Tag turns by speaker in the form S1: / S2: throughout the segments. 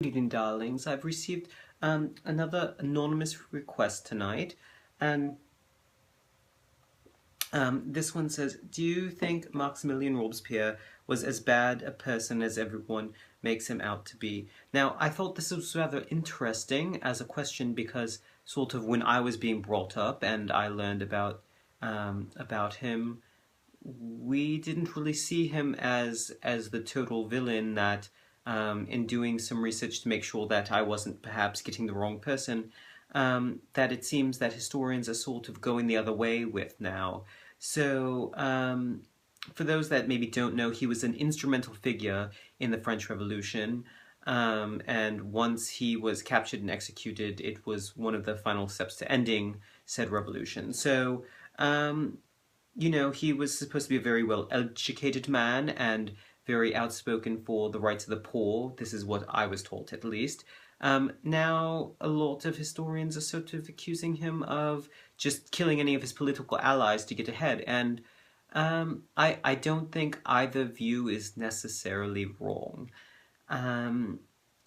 S1: evening, darlings. I've received another anonymous request tonight, and this one says, do you think Maximillien Robespierre was as bad a person as everyone makes him out to be? Now, I thought this was rather interesting as a question because sort of when I was being brought up and I learned about him, we didn't really see him as the total villain that, in doing some research to make sure that I wasn't perhaps getting the wrong person, that it seems that historians are sort of going the other way with now. So, for those that maybe don't know, he was an instrumental figure in the French Revolution, and once he was captured and executed, it was one of the final steps to ending said revolution. So, you know, he was supposed to be a very well-educated man and very outspoken for the rights of the poor. This is what I was told, at least. Now, a lot of historians are sort of accusing him of just killing any of his political allies to get ahead, and I don't think either view is necessarily wrong.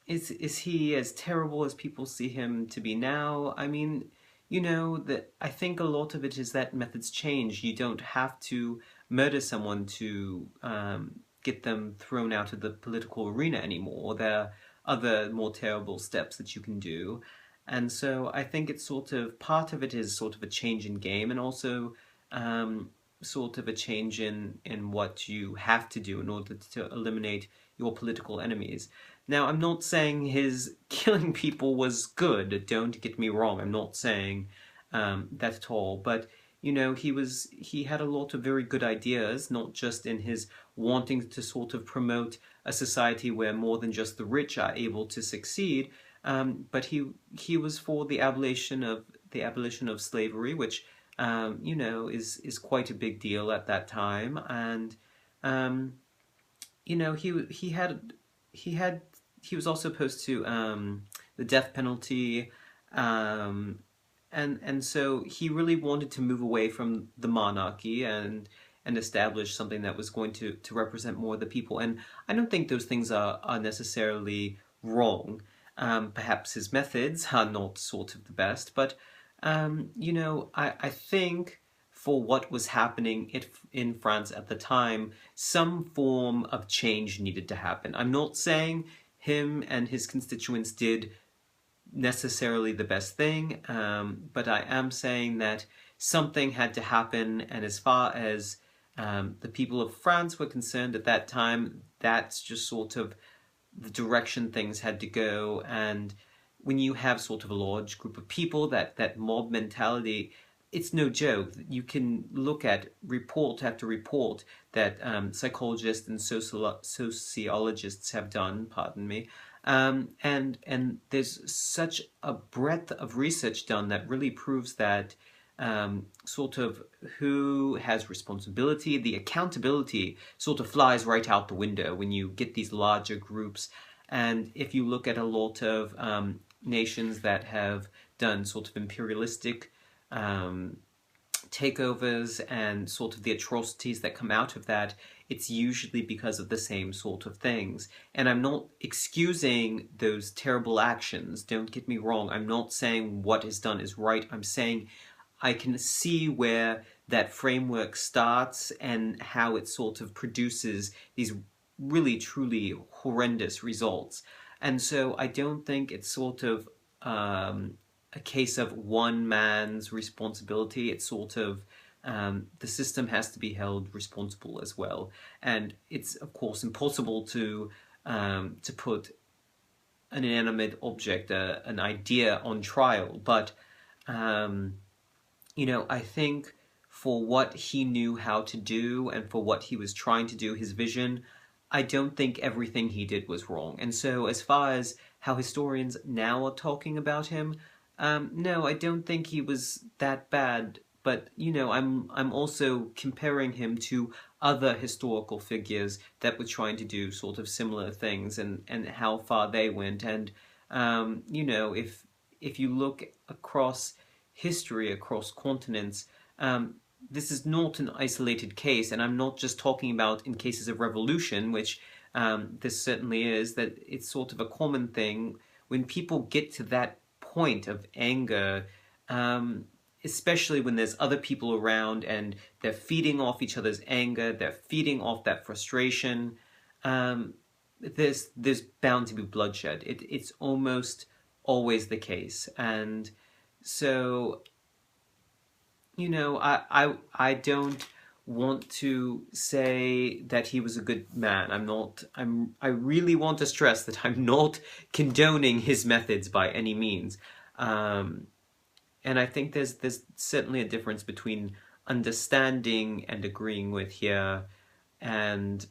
S1: Is he as terrible as people see him to be now? I mean, you know, that I think a lot of it is that methods change. You don't have to murder someone to get them thrown out of the political arena anymore. There are other more terrible steps that you can do. And so I think it's sort of, part of it is sort of a change in game, and also sort of a change in what you have to do in order to eliminate your political enemies. Now, I'm not saying his killing people was good, don't get me wrong, I'm not saying that at all, but, you know, he had a lot of very good ideas, not just in his wanting to sort of promote a society where more than just the rich are able to succeed, but he was for the abolition of slavery, which you know, is quite a big deal at that time, and you know, he was also opposed to the death penalty, and so he really wanted to move away from the monarchy and establish something that was going to represent more of the people. And I don't think those things are necessarily wrong. Perhaps his methods are not sort of the best, but you know, I think for what was happening in France at the time, some form of change needed to happen. I'm not saying him and his constituents did necessarily the best thing, but I am saying that something had to happen, and as far as the people of France were concerned at that time, that's just sort of the direction things had to go. And when you have sort of a large group of people, that mob mentality, it's no joke. You can look at report after report that psychologists and sociologists have done, pardon me, and there's such a breadth of research done that really proves that sort of who has responsibility, the accountability sort of flies right out the window when you get these larger groups. And if you look at a lot of nations that have done sort of imperialistic takeovers and sort of the atrocities that come out of that, it's usually because of the same sort of things. And I'm not excusing those terrible actions, don't get me wrong. I'm not saying what is done is right. I'm saying I can see where that framework starts and how it sort of produces these really truly horrendous results. And so I don't think it's sort of a case of one man's responsibility. It's sort of the system has to be held responsible as well. And it's of course impossible to put an inanimate object, an idea, on trial. But you know, I think for what he knew how to do and for what he was trying to do, his vision, I don't think everything he did was wrong. And so as far as how historians now are talking about him, no, I don't think he was that bad. But, you know, I'm also comparing him to other historical figures that were trying to do sort of similar things and how far they went. And, you know, if you look across history, across continents, this is not an isolated case, and I'm not just talking about in cases of revolution, which this certainly is, that it's sort of a common thing when people get to that point of anger, especially when there's other people around and they're feeding off each other's anger, they're feeding off that frustration. There's bound to be bloodshed. It's almost always the case, and so I don't want to say that he was a good man. I really want to stress that I'm not condoning his methods by any means. And I think there's certainly a difference between understanding and agreeing with here, and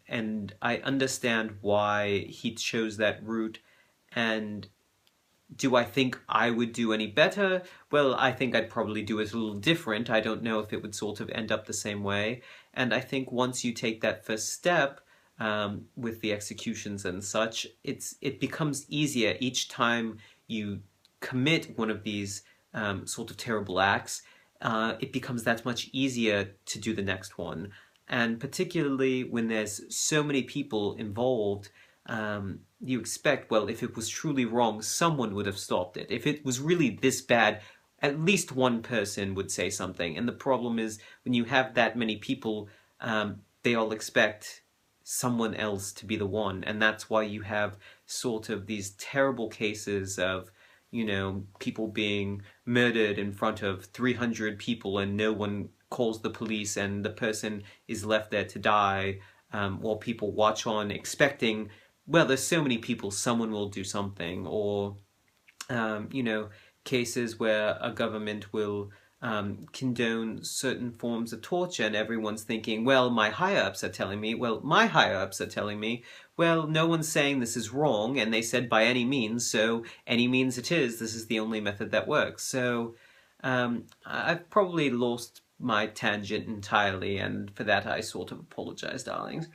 S1: I understand why he chose that route. And do I think I would do any better? Well, I think I'd probably do it a little different. I don't know if it would sort of end up the same way. And I think once you take that first step, with the executions and such, it becomes easier each time you commit one of these sort of terrible acts. It becomes that much easier to do the next one. And particularly when there's so many people involved, you expect, well, if it was truly wrong, someone would have stopped it. If it was really this bad, at least one person would say something. And the problem is, when you have that many people, they all expect someone else to be the one. And that's why you have sort of these terrible cases of, people being murdered in front of 300 people and no one calls the police and the person is left there to die, while people watch on expecting, well, there's so many people, someone will do something. Or, cases where a government will condone certain forms of torture and everyone's thinking, well, my higher-ups are telling me, well, my higher-ups are telling me, well, no one's saying this is wrong, and they said by any means, so any means it is, this is the only method that works. So I've probably lost my tangent entirely, and for that I sort of apologize, darlings.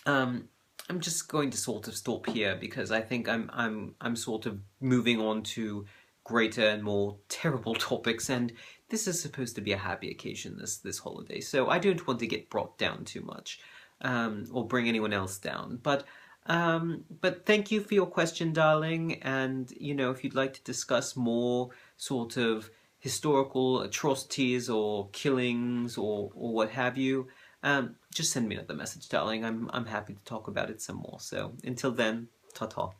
S1: I'm just going to sort of stop here because I think I'm sort of moving on to greater and more terrible topics, and this is supposed to be a happy occasion this holiday, so I don't want to get brought down too much, or bring anyone else down. But thank you for your question, darling, and if you'd like to discuss more sort of historical atrocities or killings or what have you, just send me another message, darling. I'm happy to talk about it some more. So until then, ta-ta.